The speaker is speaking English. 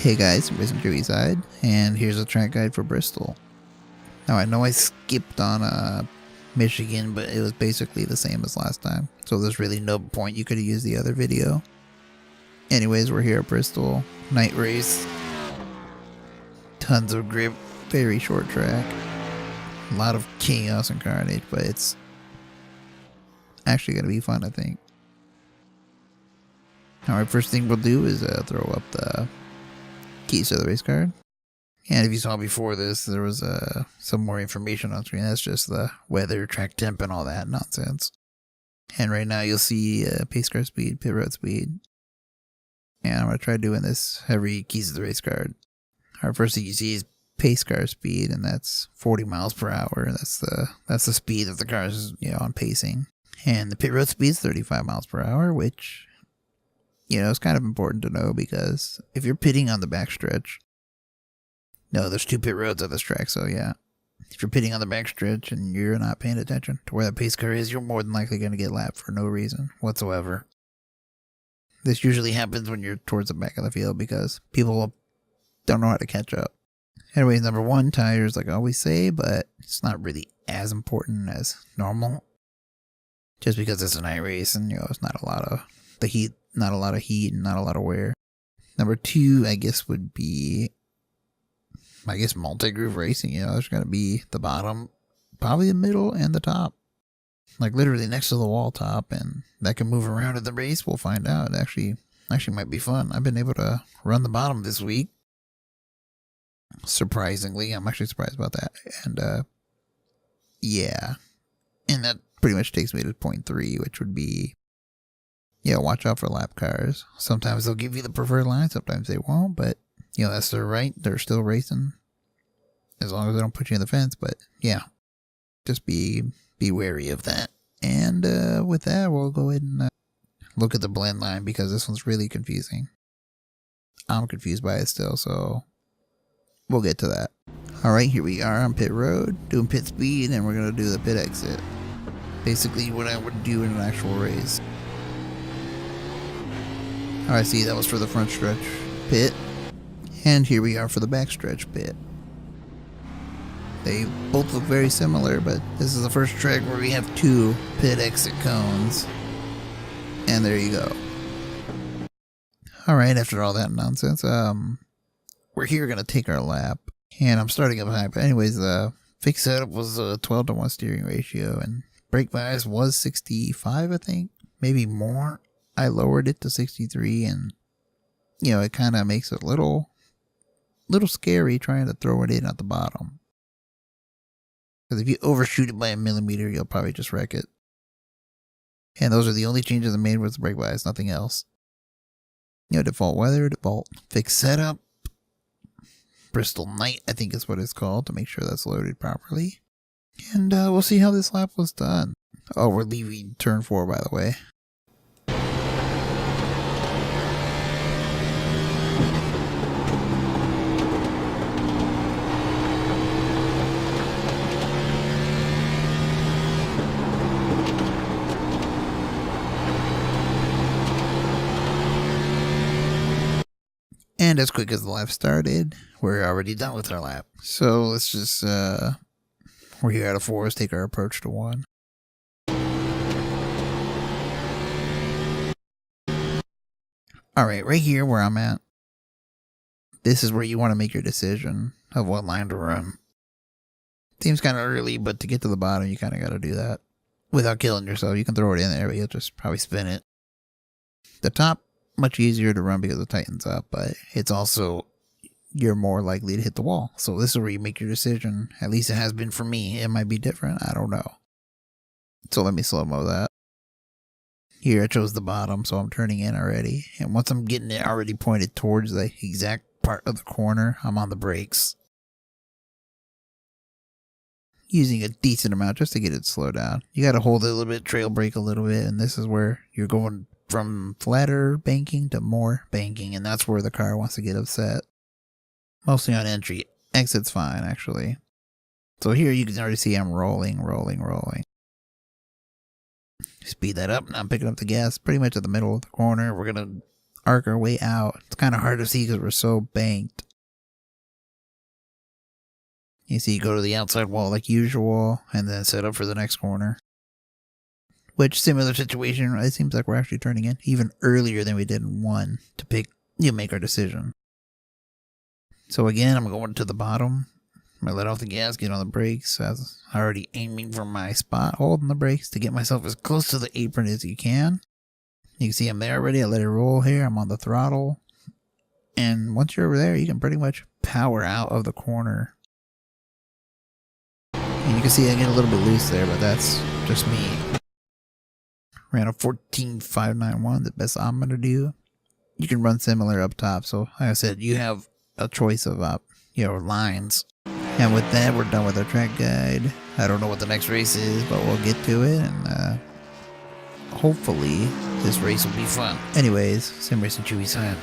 Hey guys, Racing Side, and here's a track guide for Bristol. Now I know I skipped on Michigan, but it was basically the same as last time, so there's really no point. You could have used the other video. Anyways, we're here at Bristol, night race, tons of grip, very short track, a lot of chaos and carnage, but it's actually going to be fun, I think. Alright, first thing we'll do is throw up the keys to the race card. And if you saw before this, there was some more information on screen. That's just the weather, track temp, and all that nonsense. And right now you'll see pace car speed, pit road speed. And I'm going to try doing this every keys to the race card. Our first thing you see is pace car speed, and that's 40 miles per hour. That's the speed of the cars, on pacing. And the pit road speed is 35 miles per hour, which, it's kind of important to know because if you're pitting on the backstretch, no, there's two pit roads on this track, so yeah. If you're pitting on the backstretch and you're not paying attention to where that pace car is, you're more than likely going to get lapped for no reason whatsoever. This usually happens when you're towards the back of the field because people don't know how to catch up. Anyways, number one, tires, like I always say, but it's not really as important as normal. Just because it's a night race and, it's not a lot of the heat, not a lot of heat and not a lot of wear. Number two, I guess, would be, multi-groove racing. There's going to be the bottom, probably the middle, and the top. Like literally next to the wall top, and that can move around in the race. We'll find out. It actually might be fun. I've been able to run the bottom this week. Surprisingly, I'm actually surprised about that. And, yeah. And that pretty much takes me to point 3, which would be, watch out for lap cars. Sometimes they'll give you the preferred line, sometimes they won't, but, that's their right. They're still racing. As long as they don't put you in the fence, but, yeah. Just be wary of that. And, with that, we'll go ahead and look at the blend line, because this one's really confusing. I'm confused by it still, so we'll get to that. Alright, here we are on pit road, doing pit speed, and we're going to do the pit exit. Basically what I would do in an actual race. Alright, see, that was for the front stretch pit. And here we are for the back stretch pit. They both look very similar, but this is the first track where we have 2 pit exit cones. And there you go. Alright, after all that nonsense, we're here going to take our lap. And I'm starting up high, but anyways, the fixed setup was a 12-to-1 steering ratio, and brake bias was 65, I think, maybe more. I lowered it to 63, and, it kind of makes it a little scary trying to throw it in at the bottom. Because if you overshoot it by a millimeter, you'll probably just wreck it. And those are the only changes I made with the brake bias, nothing else. Default weather, default fixed setup. Bristol night, I think is what it's called, to make sure that's loaded properly. And we'll see how this lap was done. Oh, we're leaving turn 4, by the way. And as quick as the lap started, we're already done with our lap. So let's just, we're here at a 4, let's take our approach to 1. Alright, right here where I'm at, this is where you want to make your decision of what line to run. Seems kind of early, but to get to the bottom, you kind of got to do that without killing yourself. You can throw it in there, but you'll just probably spin it. The top, much easier to run because it tightens up, but it's also, you're more likely to hit the wall. So this is where you make your decision. At least it has been for me. It might be different. I don't know. So let me slow-mo that. Here I chose the bottom, so I'm turning in already. And once I'm getting it already pointed towards the exact part of the corner, I'm on the brakes. Using a decent amount just to get it slowed down. You got to hold it a little bit, trail brake a little bit, and this is where you're going from flatter banking to more banking, and that's where the car wants to get upset. Mostly on entry. Exit's fine, actually. So here you can already see I'm rolling. Speed that up, and I'm picking up the gas pretty much at the middle of the corner. We're going to arc our way out. It's kind of hard to see because we're so banked. You see, you go to the outside wall like usual, and then set up for the next corner. Which, similar situation, it seems like we're actually turning in even earlier than we did in 1 to make our decision. So again, I'm going to the bottom. I'm going to let off the gas, get on the brakes. I'm already aiming for my spot, holding the brakes to get myself as close to the apron as you can. You can see I'm there already. I let it roll here. I'm on the throttle. And once you're over there, you can pretty much power out of the corner. And you can see I get a little bit loose there, but that's just me. Ran a 14.591, the best I'm going to do. You can run similar up top. So, like I said, you have a choice of lines. And with that, we're done with our track guide. I don't know what the next race is, but we'll get to it. And hopefully, this race will be fun. Anyways, Sim Racing Chewy sign.